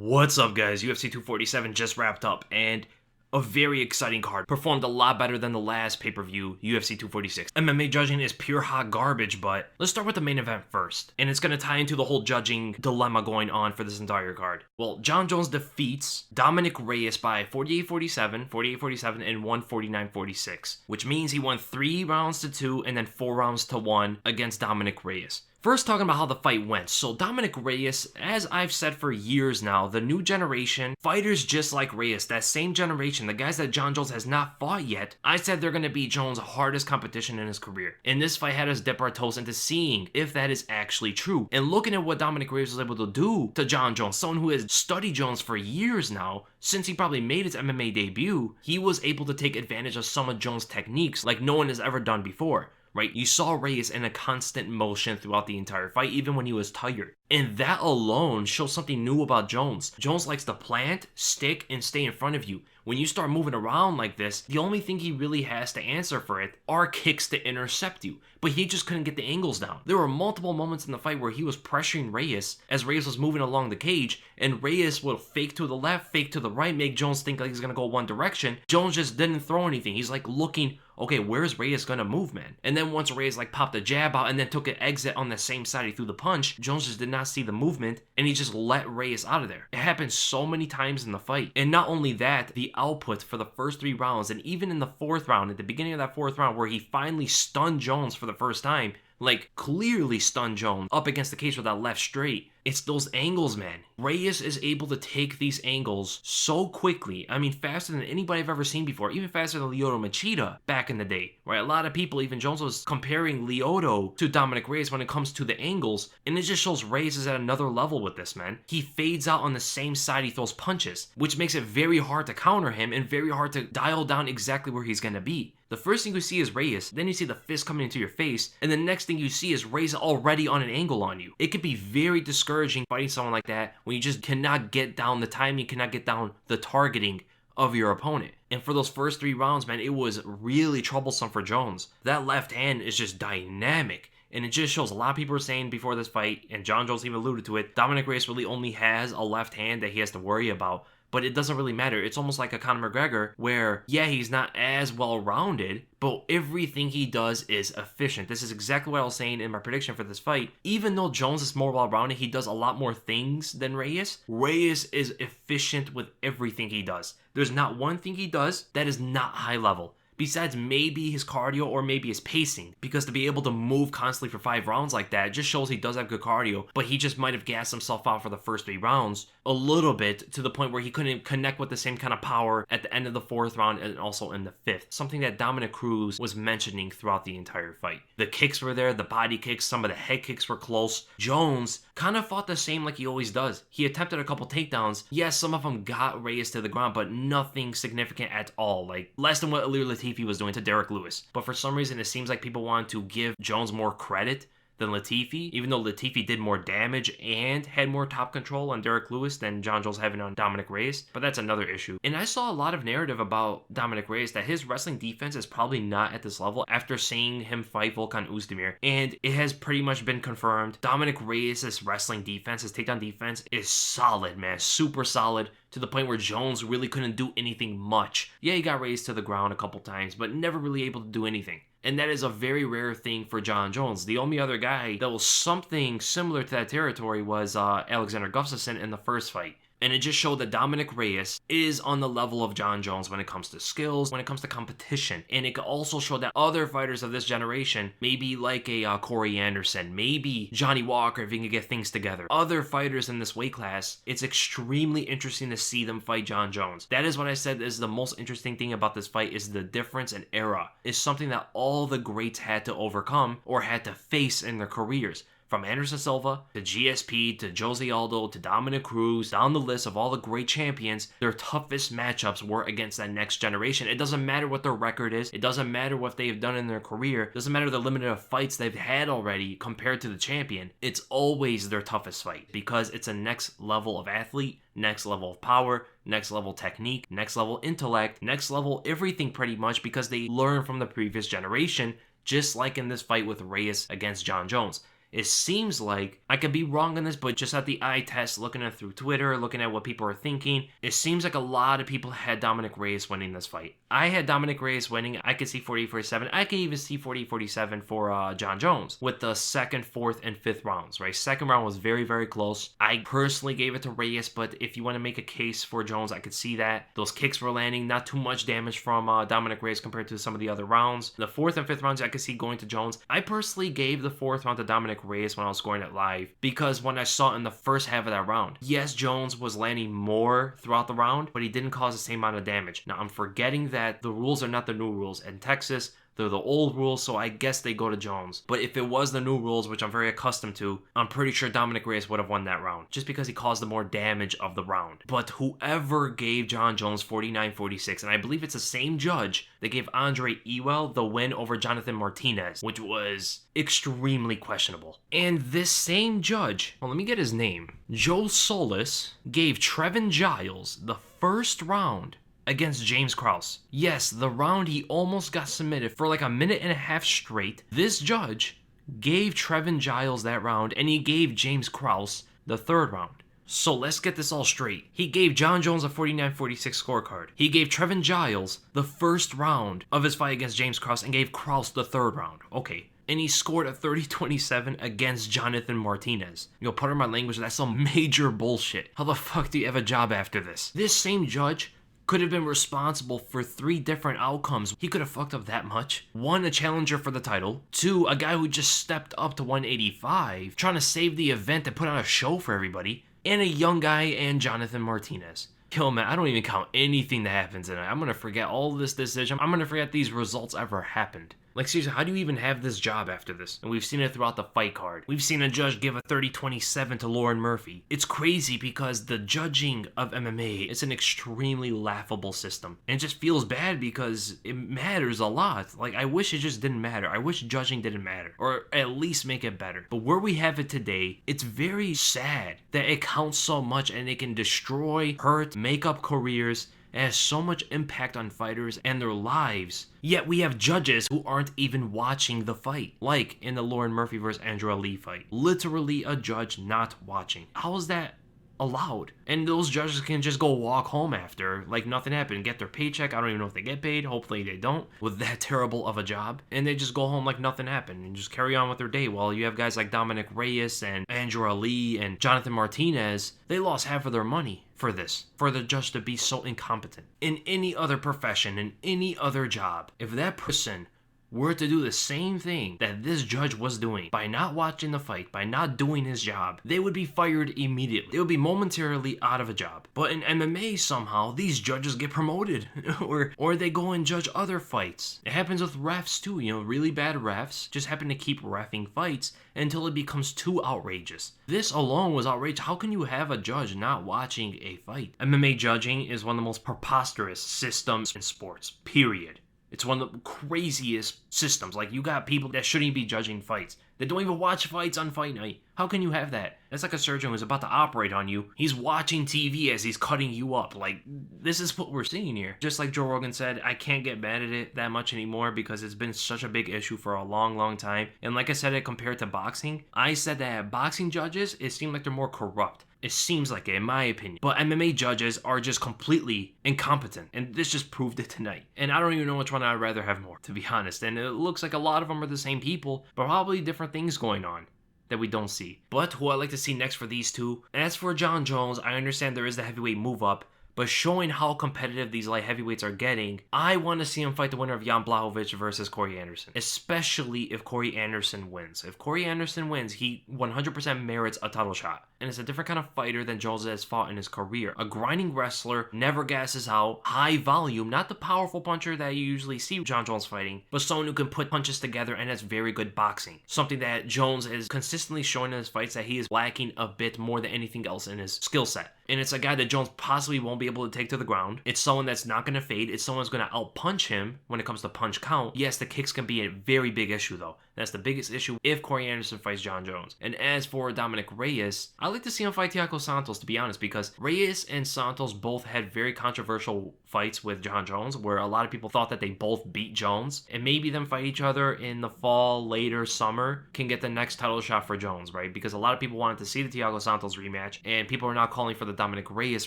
What's up, guys? UFC 247 just wrapped up, and a very exciting card. Performed a lot better than the last pay-per-view, UFC 246. MMA judging is pure hot garbage, but let's start with the main event first. And it's going to tie into the whole judging dilemma going on for this entire card. Well, Jon Jones defeats Dominick Reyes by 48-47, 48-47, and 149-46, which means he won 3 rounds to 2 and then 4 rounds to 1 against Dominick Reyes. First, talking about how the fight went. So Dominick Reyes, as I've said for years now, the new generation, fighters just like Reyes, that same generation, the guys that Jon Jones has not fought yet, I said they're going to be Jones' hardest competition in his career. And this fight had us dip our toes into seeing if that is actually true. And looking at what Dominick Reyes was able to do to Jon Jones, someone who has studied Jones for years now, since he probably made his MMA debut, he was able to take advantage of some of Jones' techniques like no one has ever done before. Right? You saw Reyes in a constant motion throughout the entire fight, even when he was tired. And that alone shows something new about Jones. Jones likes to plant, stick, and stay in front of you. When you start moving around like this, the only thing he really has to answer for it are kicks to intercept you. But he just couldn't get the angles down. There were multiple moments in the fight where he was pressuring Reyes as Reyes was moving along the cage, and Reyes would fake to the left, fake to the right, make Jones think like he's going to go one direction. Jones just didn't throw anything. He's like looking, okay, where's Reyes going to move, man? And then once Reyes like popped a jab out and then took an exit on the same side he threw the punch, Jones just did not see the movement and he just let Reyes out of there. It happened so many times in the fight. And not only that, the output for the first 3 rounds and even in the 4th round, at the beginning of that 4th round where he finally stunned Jones for the first time, like clearly stunned Jones up against the cage with that left straight. It's those angles, man. Reyes is able to take these angles so quickly. I mean, faster than anybody I've ever seen before. Even faster than Lyoto Machida back in the day, right? A lot of people, even Jones, was comparing Lyoto to Dominick Reyes when it comes to the angles. And it just shows Reyes is at another level with this, man. He fades out on the same side he throws punches, which makes it very hard to counter him and very hard to dial down exactly where he's going to be. The first thing you see is Reyes, then you see the fist coming into your face, and the next thing you see is Reyes already on an angle on you. It could be very discouraging fighting someone like that when you just cannot get down the timing, cannot get down the targeting of your opponent. And for those first 3 rounds, man, it was really troublesome for Jones. That left hand is just dynamic. And it just shows, a lot of people were saying before this fight, and Jon Jones even alluded to it, Dominick Reyes really only has a left hand that he has to worry about. But it doesn't really matter. It's almost like a Conor McGregor where, yeah, he's not as well-rounded, but everything he does is efficient. This is exactly what I was saying in my prediction for this fight. Even though Jones is more well-rounded, he does a lot more things than Reyes. Reyes is efficient with everything he does. There's not one thing he does that is not high level. Besides maybe his cardio or maybe his pacing. Because to be able to move constantly for 5 rounds like that just shows he does have good cardio. But he just might have gassed himself out for the first 3 rounds a little bit to the point where he couldn't connect with the same kind of power at the end of the 4th round and also in the 5th. Something that Dominick Cruz was mentioning throughout the entire fight. The kicks were there, the body kicks, some of the head kicks were close. Jones kind of fought the same like he always does. He attempted a couple takedowns. Yes, some of them got Reyes to the ground, but nothing significant at all. Like less than what Ilir Latifi was doing to Derrick Lewis. But for some reason, it seems like people want to give Jones more credit than Latifi, even though Latifi did more damage and had more top control on Derrick Lewis than Jon Jones having on Dominick Reyes. But that's another issue. And I saw a lot of narrative about Dominick Reyes that his wrestling defense is probably not at this level after seeing him fight Volkan Oezdemir. And it has pretty much been confirmed. Dominick Reyes' wrestling defense, his takedown defense, is solid, man. Super solid. To the point where Jones really couldn't do anything much. Yeah, he got raised to the ground a couple times, but never really able to do anything. And that is a very rare thing for Jon Jones. The only other guy that was something similar to that territory was Alexander Gustafsson in the first fight. And it just showed that Dominick Reyes is on the level of Jon Jones when it comes to skills, when it comes to competition. And it could also show that other fighters of this generation, maybe like a Corey Anderson, maybe Johnny Walker, if he can get things together. Other fighters in this weight class, it's extremely interesting to see them fight Jon Jones. That is what I said is the most interesting thing about this fight is the difference in era. It's something that all the greats had to overcome or had to face in their careers. From Anderson Silva to GSP to Jose Aldo to Dominick Cruz, down the list of all the great champions, their toughest matchups were against that next generation. It doesn't matter what their record is. It doesn't matter what they've done in their career. It doesn't matter the limited fights they've had already compared to the champion. It's always their toughest fight because it's a next level of athlete, next level of power, next level technique, next level intellect, next level everything pretty much because they learn from the previous generation, just like in this fight with Reyes against Jon Jones. It seems like, I could be wrong on this, but just at the eye test, looking at through Twitter, looking at what people are thinking, it seems like a lot of people had Dominick Reyes winning this fight. I had Dominick Reyes winning. I could see 48-47. I could even see 48-47 for Jon Jones with the second, fourth, and fifth rounds, right? Second round was very, very close. I personally gave it to Reyes, but if you want to make a case for Jones, I could see that. Those kicks were landing, not too much damage from Dominick Reyes compared to some of the other rounds. The fourth and fifth rounds, I could see going to Jones. I personally gave the fourth round to Dominick Reyes when I was scoring it live, because when I saw it in the first half of that round, yes, Jones was landing more throughout the round, but he didn't cause the same amount of damage. Now, I'm forgetting that the rules are not the new rules. In Texas, they're the old rules, so I guess they go to Jones. But if it was the new rules, which I'm very accustomed to, I'm pretty sure Dominick Reyes would have won that round, just because he caused the more damage of the round. But whoever gave Jon Jones 49-46, and I believe it's the same judge that gave Andre Ewell the win over Jonathan Martinez, which was extremely questionable. And this same judge, well, let me get his name, Joe Solis, gave Trevon Giles the first round against James Krause. Yes, the round he almost got submitted for like a minute and a half straight. This judge gave Trevon Giles that round, and he gave James Krause the third round. So let's get this all straight. He gave Jon Jones a 49-46 scorecard. He gave Trevon Giles the first round of his fight against James Krause and gave Krause the third round. Okay. And he scored a 30-27 against Jonathan Martinez. Pardon my language, that's some major bullshit. How the fuck do you have a job after this? This same judge could have been responsible for 3 different outcomes. He could have fucked up that much. 1, a challenger for the title. 2, a guy who just stepped up to 185, trying to save the event and put on a show for everybody. And a young guy and Jonathan Martinez. Yo, man, I don't even count anything that happens tonight. I'm gonna forget all this decision. I'm gonna forget these results ever happened. Like, seriously, how do you even have this job after this? And we've seen it throughout the fight card. We've seen a judge give a 30-27 to Lauren Murphy. It's crazy because the judging of MMA is an extremely laughable system. And it just feels bad because it matters a lot. Like, I wish it just didn't matter. I wish judging didn't matter. Or at least make it better. But where we have it today, it's very sad that it counts so much and it can destroy, hurt, make up careers. It has so much impact on fighters and their lives. Yet we have judges who aren't even watching the fight. Like in the Lauren Murphy versus Andrew Ali fight. Literally a judge not watching. How is that allowed? And those judges can just go walk home after like nothing happened, get their paycheck. I don't even know if they get paid. Hopefully they don't, with that terrible of a job. And they just go home like nothing happened and just carry on with their day. While you have guys like Dominick Reyes and Andrew Ali and Jonathan Martinez, they lost half of their money for this, for the judge to be so incompetent. In any other profession, in any other job, if that person were to do the same thing that this judge was doing by not watching the fight, by not doing his job, they would be fired immediately. They would be momentarily out of a job. But in MMA, somehow, these judges get promoted or they go and judge other fights. It happens with refs too, really bad refs just happen to keep reffing fights until it becomes too outrageous. This alone was outrageous. How can you have a judge not watching a fight? MMA judging is one of the most preposterous systems in sports, period. It's one of the craziest systems. Like, you got people that shouldn't be judging fights. They don't even watch fights on fight night. How can you have that? That's like a surgeon who's about to operate on you. He's watching TV as he's cutting you up. Like, this is what we're seeing here. Just like Joe Rogan said, I can't get mad at it that much anymore because it's been such a big issue for a long, long time. And like I said it compared to boxing, I said that boxing judges, it seemed like they're more corrupt. It seems like it, in my opinion. But MMA judges are just completely incompetent. And this just proved it tonight. And I don't even know which one I'd rather have more, to be honest. And it looks like a lot of them are the same people, but probably different things going on that we don't see. But who I'd like to see next for these two, as for Jon Jones, I understand there is the heavyweight move up, but showing how competitive these light heavyweights are getting, I want to see him fight the winner of Jan Blachowicz versus Corey Anderson, especially if Corey Anderson wins. If Corey Anderson wins, he 100% merits a title shot. And it's a different kind of fighter than Jones has fought in his career. A grinding wrestler, never gasses out, high volume, not the powerful puncher that you usually see Jon Jones fighting, but someone who can put punches together and has very good boxing. Something that Jones is consistently showing in his fights that he is lacking a bit more than anything else in his skill set. And it's a guy that Jones possibly won't be able to take to the ground. It's someone that's not going to fade. It's someone that's going to outpunch him when it comes to punch count. Yes, the kicks can be a very big issue though. That's the biggest issue if Corey Anderson fights Jon Jones. And as for Dominick Reyes, I I'd like to see him fight Thiago Santos, to be honest, because Reyes and Santos both had very controversial fights with Jon Jones, where a lot of people thought that they both beat Jones, and maybe them fight each other in the fall, later summer, can get the next title shot for Jones, right? Because a lot of people wanted to see the Thiago Santos rematch, and people are now calling for the Dominick Reyes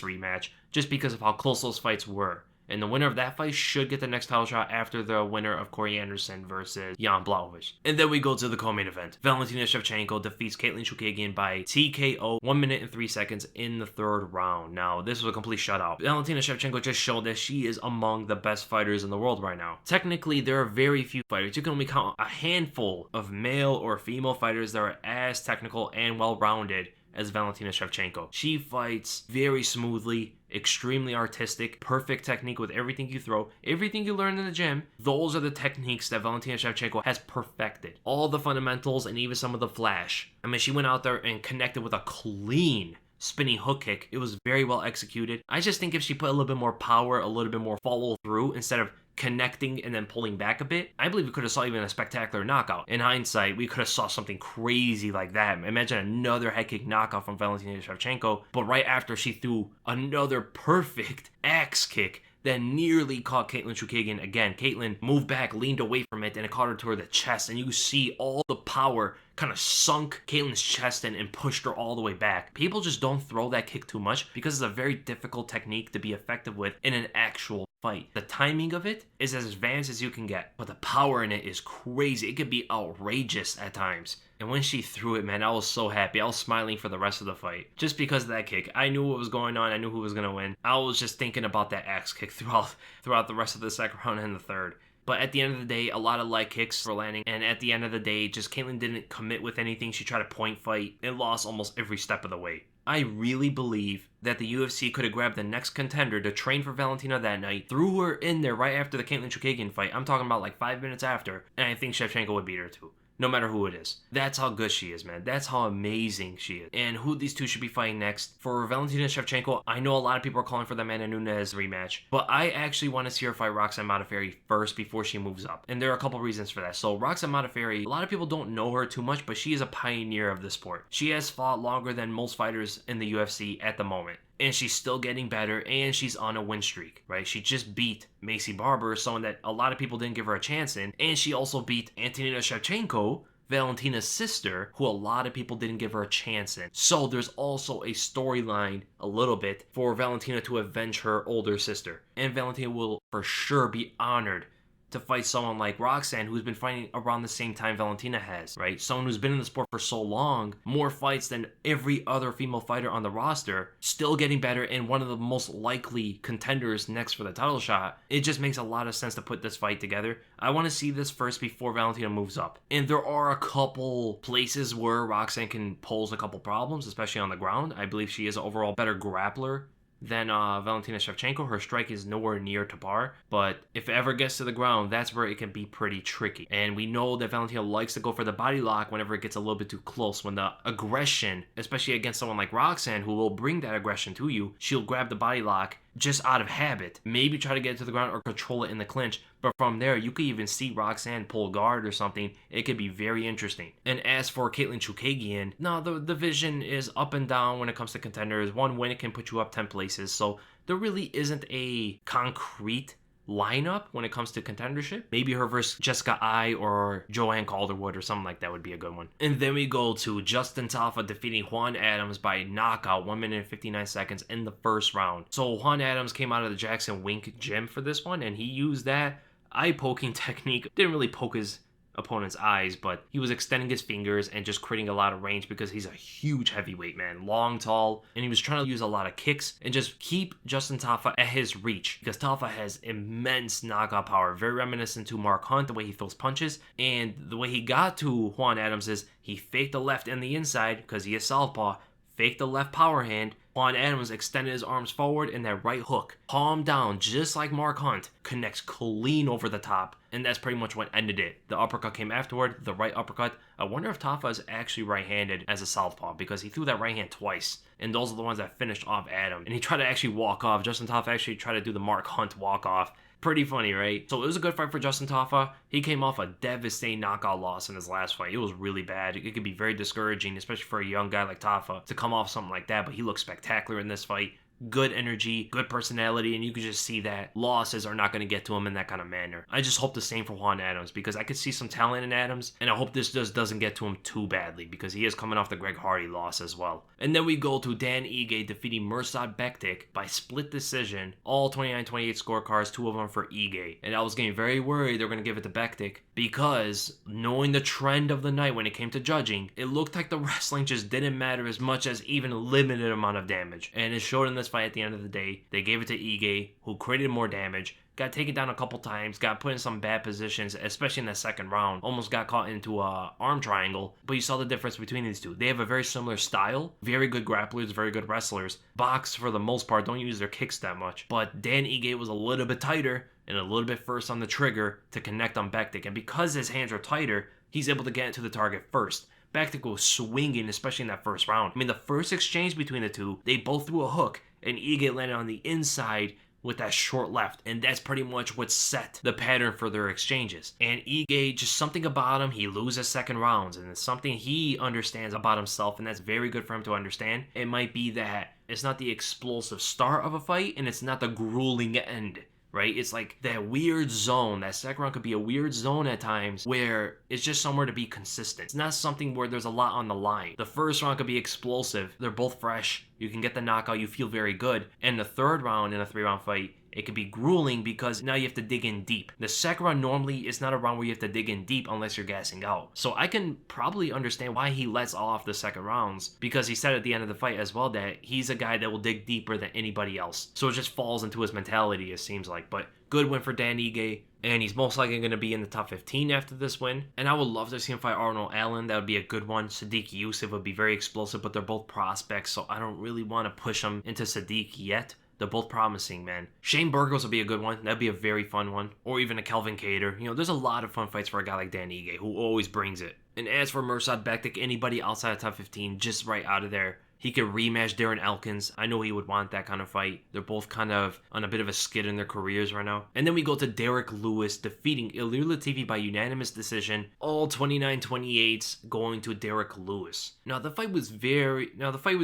rematch just because of how close those fights were. And the winner of that fight should get the next title shot after the winner of Corey Anderson versus Jan Blachowicz. And then we go to the co-main event. Valentina Shevchenko defeats Katlyn Chookagian by TKO 1 minute and 3 seconds in the third round. Now, this was a complete shutout. Valentina Shevchenko just showed that she is among the best fighters in the world right now. Technically, there are very few fighters. You can only count a handful of male or female fighters that are as technical and well-rounded as Valentina Shevchenko. She fights very smoothly, extremely artistic, perfect technique with everything you throw, everything you learn in the gym. Those are the techniques that Valentina Shevchenko has perfected. All the fundamentals and even some of the flash. I mean, she went out there and connected with a clean spinning hook kick. It was very well executed. I just think if she put a little bit more power, a little bit more follow through instead of connecting and then pulling back a bit, I believe we could have saw even a spectacular knockout. In hindsight, we could have saw something crazy like that. Imagine another head kick knockout from Valentina Shevchenko, but right after she threw another perfect axe kick that nearly caught Katlyn Chookagian again. Katlyn moved back, leaned away from it, and it caught her to the chest, and you see all the power kind of sunk Katlyn's chest in and pushed her all the way back. People just don't throw that kick too much because it's a very difficult technique to be effective with in an actual fight. The timing of it is as advanced as you can get, but the power in it is crazy. It could be outrageous at times. And when she threw it, man, I was so happy. I was smiling for the rest of the fight just because of that kick. I knew what was going on. I knew who was going to win. I was just thinking about that axe kick throughout the rest of the second round and the third. But at the end of the day, a lot of light kicks were landing. And at the end of the day, just Katlyn didn't commit with anything. She tried to point fight and lost almost every step of the way. I really believe that the UFC could have grabbed the next contender to train for Valentina that night, threw her in there right after the Katlyn Chookagian fight. I'm talking about like 5 minutes after. And I think Shevchenko would beat her too. No matter who it is. That's how good she is, man. That's how amazing she is. And who these two should be fighting next. For Valentina Shevchenko, I know a lot of people are calling for the Amanda Nunes rematch, but I actually want to see her fight Roxanne Modafferi first before she moves up. And there are a couple reasons for that. So Roxanne Modafferi, a lot of people don't know her too much, but she is a pioneer of the sport. She has fought longer than most fighters in the UFC at the moment. And she's still getting better, and she's on a win streak, right? She just beat Macy Barber, someone that a lot of people didn't give her a chance in, and she also beat Antonina Shevchenko, Valentina's sister, who a lot of people didn't give her a chance in. So there's also a storyline, a little bit, for Valentina to avenge her older sister. And Valentina will for sure be honored to fight someone like Roxanne, who's been fighting around the same time Valentina has, right? Someone who's been in the sport for so long, more fights than every other female fighter on the roster, still getting better, and one of the most likely contenders next for the title shot. It just makes a lot of sense to put this fight together. I want to see this first before Valentina moves up. And there are a couple places where Roxanne can pose a couple problems, especially on the ground. I believe she is an overall better grappler than Valentina Shevchenko. Her strike is nowhere near to par, but if it ever gets to the ground, that's where it can be pretty tricky. And we know that Valentina likes to go for the body lock whenever it gets a little bit too close. When the aggression, especially against someone like Roxanne, who will bring that aggression to you, she'll grab the body lock just out of habit, maybe try to get it to the ground or control it in the clinch. But from there, you could even see Roxanne pull guard or something. It could be very interesting. And as for Katlyn Chookagian, no, the division is up and down when it comes to contenders. One win, it can put you up 10 places. So there really isn't a concrete lineup when it comes to contendership. Maybe her versus Jessica Ai or Joanne Calderwood or something like that would be a good one. And then we go to Justin Tapa defeating Juan Adams by knockout, 1 minute and 59 seconds in the first round. So Juan Adams came out of the Jackson Wink gym for this one, and he used that eye-poking technique. Didn't really poke his opponent's eyes, but he was extending his fingers and just creating a lot of range because he's a huge heavyweight, man, long, tall, and he was trying to use a lot of kicks and just keep Justin Tapa at his reach, because Tapa has immense knockout power, very reminiscent to Mark Hunt, the way he throws punches. And the way he got to Juan Adams is he faked the left and the inside because he is southpaw, faked the left power hand. Juan Adams extended his arms forward, and that right hook, palm down, just like Mark Hunt, connects clean over the top. And that's pretty much what ended it. The uppercut came afterward, the right uppercut. I wonder if Tapa is actually right-handed as a southpaw, because he threw that right hand twice. And those are the ones that finished off Adam. And he tried to actually walk off. Justin Tapa actually tried to do the Mark Hunt walk off. Pretty funny, right? So it was a good fight for Justin Tafa. He came off a devastating knockout loss in his last fight. It was really bad. It could be very discouraging, especially for a young guy like Tafa, to come off something like that, but he looked spectacular in this fight. Good energy, good personality, and you can just see that losses are not going to get to him in that kind of manner. I just hope the same for Juan Adams, because I could see some talent in Adams, and I hope this just doesn't get to him too badly, because he is coming off the Greg Hardy loss as well. And then we go to Dan Ige defeating Mirsad Bektic by split decision, all 29-28 scorecards, 2 of them for Ige. And I was getting very worried they're going to give it to Bektic, because knowing the trend of the night when it came to judging, it looked like the wrestling just didn't matter as much as even a limited amount of damage. And it showed in this fight at the end of the day. They gave it to Ige, who created more damage, got taken down a couple times, got put in some bad positions, especially in the second round, almost got caught into a arm triangle, but you saw the difference between these two. They have a very similar style, very good grapplers, very good wrestlers. Box, for the most part, don't use their kicks that much, but Dan Ige was a little bit tighter and a little bit first on the trigger to connect on Bektic, and because his hands are tighter, he's able to get to the target first. Bektic was swinging, especially in that first round. I mean, the first exchange between the two, they both threw a hook, and Ige landed on the inside with that short left, and that's pretty much what set the pattern for their exchanges. And Ige, just something about him, he loses second rounds, and it's something he understands about himself, and that's very good for him to understand. It might be that it's not the explosive start of a fight, and it's not the grueling end. Right? It's like that weird zone. That second round could be a weird zone at times where it's just somewhere to be consistent. It's not something where there's a lot on the line. The first round could be explosive. They're both fresh. You can get the knockout. You feel very good. And the third round in a 3-round fight, it could be grueling because now you have to dig in deep. The second round normally is not a round where you have to dig in deep unless you're gassing out. So I can probably understand why he lets off the second rounds, because he said at the end of the fight as well that he's a guy that will dig deeper than anybody else. So it just falls into his mentality, it seems like. But good win for Dan Ige, and he's most likely going to be in the top 15 after this win. And I would love to see him fight Arnold Allen. That would be a good one. Sadiq Youssef would be very explosive, but they're both prospects, so I don't really want to push him into Sadiq yet. They're both promising, man. Shane Burgos would be a good one. That'd be a very fun one. Or even a Kelvin Cater. You know, there's a lot of fun fights for a guy like Dan Ige, who always brings it. And as for Mirsad Bektic, anybody outside of top 15, just right out of there. He could rematch Darren Elkins. I know he would want that kind of fight. They're both kind of on a bit of a skid in their careers right now. And then we go to Derrick Lewis defeating Ilir Latifi by unanimous decision. All 29-28 going to Derrick Lewis. Now the fight was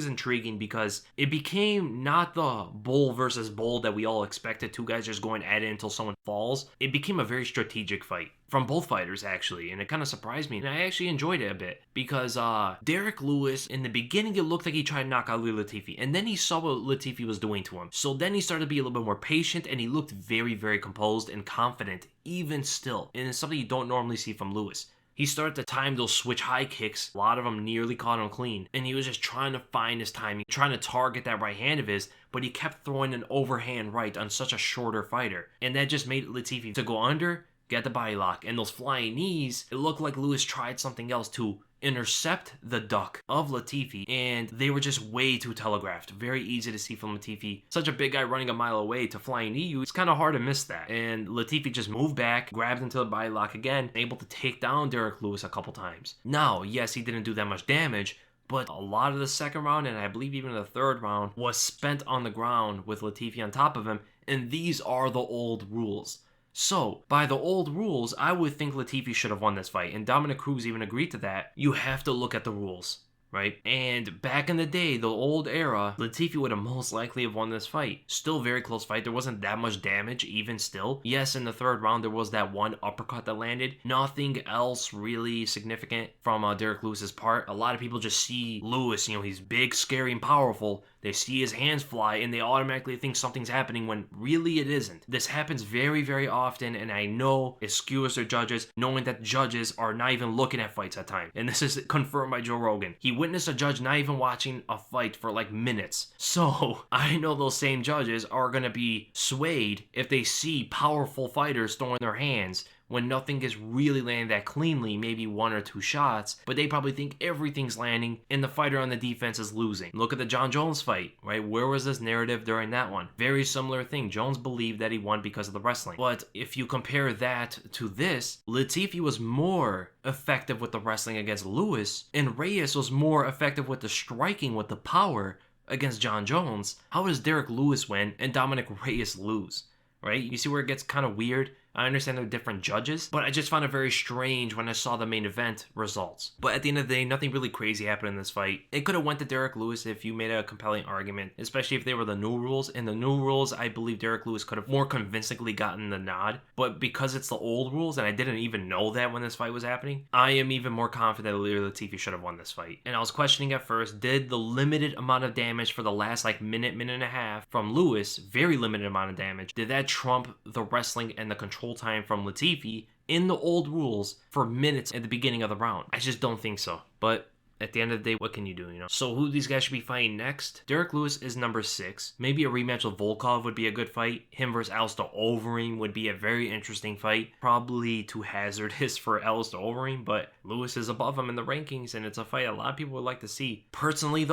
intriguing because it became not the bull versus bull that we all expected. Two guys just going at it until someone falls. It became a very strategic fight from both fighters, actually, and it kind of surprised me, and I actually enjoyed it a bit, because Derrick Lewis, in the beginning, it looked like he tried to knock out Latifi, and then he saw what Latifi was doing to him, so then he started to be a little bit more patient, and he looked very, very composed and confident, even still, and it's something you don't normally see from Lewis. He started to time those switch high kicks, a lot of them nearly caught him clean, and he was just trying to find his timing, trying to target that right hand of his, but he kept throwing an overhand right on such a shorter fighter, and that just made Latifi to go under, get the body lock, and those flying knees, it looked like Lewis tried something else to intercept the duck of Latifi, and they were just way too telegraphed. Very easy to see from Latifi. Such a big guy running a mile away to flying knee you, it's kind of hard to miss that. And Latifi just moved back, grabbed into the body lock again, able to take down Derrick Lewis a couple times. Now, yes, he didn't do that much damage, but a lot of the second round, and I believe even the third round, was spent on the ground with Latifi on top of him, and these are the old rules. So, by the old rules, I would think Latifi should have won this fight, and Dominick Reyes even agreed to that. You have to look at the rules, right? And back in the day, the old era, Latifi would have most likely have won this fight. Still very close fight. There wasn't that much damage, even still. Yes, in the third round, there was that one uppercut that landed. Nothing else really significant from Derrick Lewis's part. A lot of people just see Lewis, he's big, scary, and powerful. They see his hands fly and they automatically think something's happening when really it isn't. This happens very, very often, and I know it skewers their judges, knowing that judges are not even looking at fights at times. And this is confirmed by Joe Rogan. He witnessed a judge not even watching a fight for like minutes. So I know those same judges are going to be swayed if they see powerful fighters throwing their hands when nothing is really landing that cleanly, maybe one or two shots, but they probably think everything's landing and the fighter on the defense is losing. Look at the Jon Jones fight, right? Where was this narrative during that one? Very similar thing. Jones believed that he won because of the wrestling. But if you compare that to this, Latifi was more effective with the wrestling against Lewis, and Reyes was more effective with the striking, with the power against Jon Jones. How does Derrick Lewis win and Dominick Reyes lose? right? You see where it gets kind of weird? I understand they're different judges, but I just found it very strange when I saw the main event results. But at the end of the day, nothing really crazy happened in this fight. It could have went to Derrick Lewis if you made a compelling argument, especially if they were the new rules. In the new rules, I believe Derrick Lewis could have more convincingly gotten the nod, but because it's the old rules, and I didn't even know that when this fight was happening, I am even more confident that Ilir Latifi should have won this fight. And I was questioning at first, did the limited amount of damage for the last minute and a half from Lewis, very limited amount of damage, did that trump the wrestling and the control time from Latifi in the old rules for minutes at the beginning of the round? I just don't think so. But at the end of the day, what can you do, So who these guys should be fighting next? Derrick Lewis is number 6. Maybe a rematch with Volkov would be a good fight. Him versus Alistair Overeem would be a very interesting fight. Probably too hazardous for Alistair Overeem, but Lewis is above him in the rankings, and it's a fight a lot of people would like to see. Personally,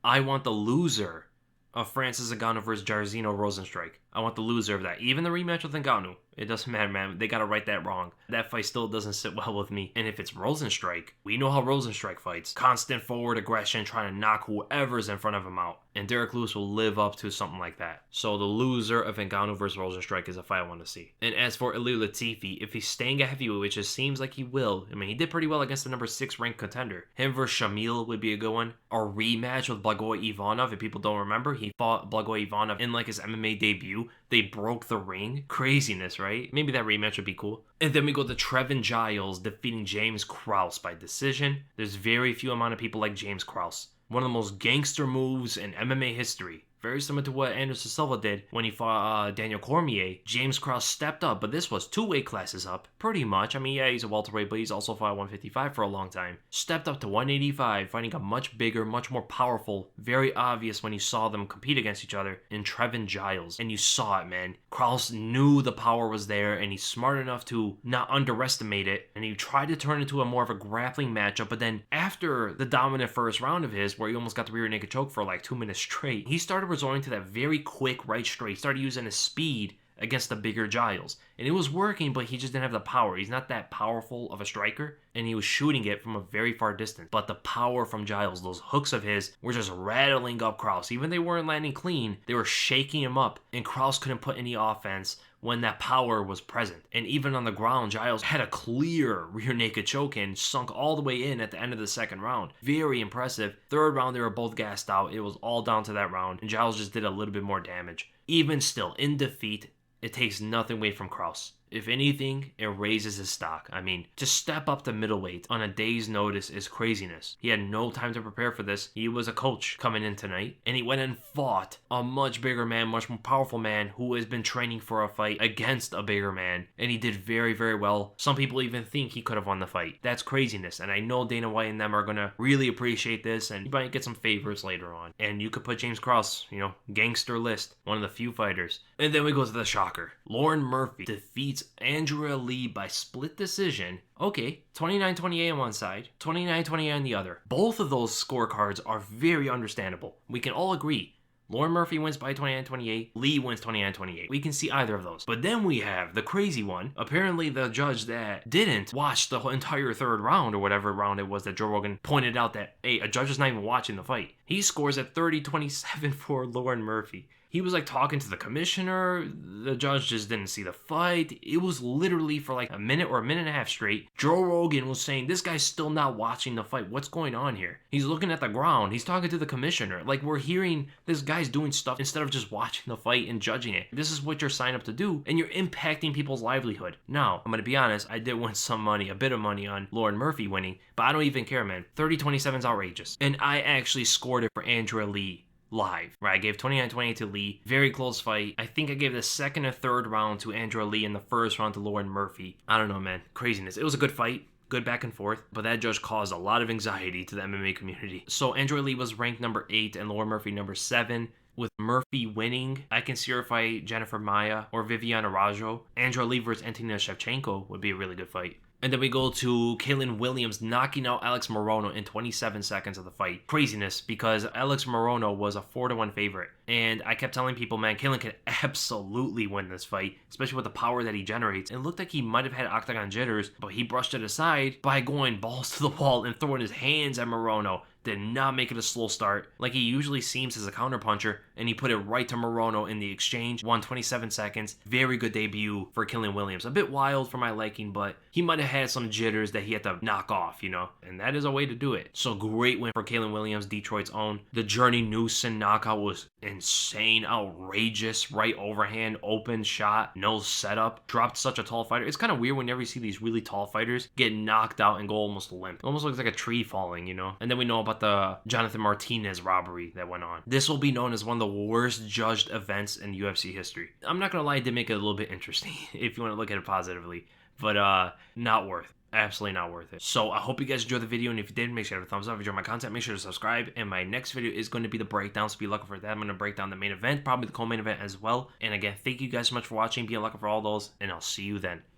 I want the loser of Francis Ngannou versus Jairzinho Rozenstruik. I want the loser of that. Even the rematch with Ngannou. It doesn't matter, man. They got to right that wrong. That fight still doesn't sit well with me. And if it's Rozenstruik, we know how Rozenstruik fights. Constant forward aggression, trying to knock whoever's in front of him out. And Derrick Lewis will live up to something like that. So the loser of Ngannou versus Rozenstruik is a fight I want to see. And as for Ilir Latifi, if he's staying at heavyweight, which it seems like he will, he did pretty well against the number 6 ranked contender. Him versus Shamil would be a good one. A rematch with Blagoy Ivanov. If people don't remember, he fought Blagoy Ivanov in his MMA debut. They broke the ring. Craziness, right? Maybe that rematch would be cool. And then we go to Trevon Giles defeating James Krause by decision. There's very few amount of people like James Krause. One of the most gangster moves in MMA history. Very similar to what Anderson Silva did when he fought Daniel Cormier. James Krause stepped up, but this was 2 weight classes up, pretty much. Yeah, he's a welterweight, but he's also fought 155 for a long time. Stepped up to 185, fighting a much bigger, much more powerful, very obvious when you saw them compete against each other in Trevon Giles. And you saw it, man. Krause knew the power was there, and he's smart enough to not underestimate it, and he tried to turn it into a more of a grappling matchup, but then after the dominant first round of his, where he almost got the rear naked choke for 2 minutes straight, he started resorting to that very quick right straight. He started using his speed against the bigger Giles. And it was working, but he just didn't have the power. He's not that powerful of a striker, and he was shooting it from a very far distance. But the power from Giles, those hooks of his, were just rattling up Krause. Even they weren't landing clean, they were shaking him up, and Krause couldn't put any offense when that power was present. And even on the ground, Giles had a clear rear naked choke and sunk all the way in at the end of the second round. Very impressive. Third round, they were both gassed out. It was all down to that round, and Giles just did a little bit more damage. Even still, in defeat, it takes nothing away from Krause. If anything, it raises his stock. To step up to middleweight on a day's notice is craziness. He had no time to prepare for this. He was a coach coming in tonight, and he went and fought a much bigger man, much more powerful man who has been training for a fight against a bigger man, and he did very, very well. Some people even think he could have won the fight. That's craziness, and I know Dana White and them are going to really appreciate this, and you might get some favors later on. And you could put James Krause, gangster list, one of the few fighters. And then we go to the shocker. Lauren Murphy defeats Andrea Lee by split decision. Okay, 29-28 on one side, 29-28 on the other. Both of those scorecards are very understandable. We can all agree. Lauren Murphy wins by 29-28, Lee wins 29-28. We can see either of those. But then we have the crazy one. Apparently the judge that didn't watch the entire third round, or whatever round it was that Joe Rogan pointed out that, hey, a judge is not even watching the fight. He scores at 30-27 for Lauren Murphy. He was talking to the commissioner. The judge just didn't see the fight. It was literally for a minute or a minute and a half straight. Joe Rogan was saying, this guy's still not watching the fight. What's going on here? He's looking at the ground. He's talking to the commissioner. We're hearing this guy's doing stuff instead of just watching the fight and judging it. This is what you're signed up to do, and you're impacting people's livelihood. Now, I'm going to be honest, I did win some money, a bit of money on Lauren Murphy winning, but I don't even care, man. 30-27 is outrageous. And I actually scored it for Andrea Lee live, right? I gave 29-28 to Lee. Very close fight. I think I gave the second and third round to Andrea Lee and the first round to Lauren Murphy. I don't know, man. Craziness. It was a good fight. Good back and forth, but that judge caused a lot of anxiety to the MMA community. So Andrea Lee was ranked number 8 and Lauren Murphy number 7. With Murphy winning, I can see her fight Jennifer Maia or Viviane Araújo. Andrea Lee versus Valentina Shevchenko would be a really good fight. And then we go to Kaylin Williams knocking out Alex Morono in 27 seconds of the fight. Craziness, because Alex Morono was a 4-1 favorite. And I kept telling people, man, Kaylin could absolutely win this fight, especially with the power that he generates. It looked like he might have had octagon jitters, but he brushed it aside by going balls to the wall and throwing his hands at Morono. did not make it a slow start like he usually seems as a counterpuncher, and he put it right to Morono in the exchange. Won 27 seconds. Very good debut for Killian Williams. A bit wild for my liking, but he might have had some jitters that he had to knock off, you know, and that is a way to do it. So great win for Killian Williams, Detroit's own. The Journey Newson knockout was insane, outrageous, right overhand, open shot, no setup, dropped such a tall fighter. It's kind of weird whenever you see these really tall fighters get knocked out and go almost limp. It almost looks like a tree falling, you know? And then we know about the Jonathan Martinez robbery that went on. This will be known as one of the worst judged events in UFC history. I'm not gonna lie, it did make it a little bit interesting if you want to look at it positively, but not worth it. Absolutely not worth it. So I hope you guys enjoyed the video, and if you did, make sure to have a thumbs up. If you enjoyed my content, make sure to subscribe, and my next video is going to be the breakdown, so be looking for that. I'm going to break down the main event, probably the co-main event as well. And again, thank you guys so much for watching, be looking for all those, and I'll see you then.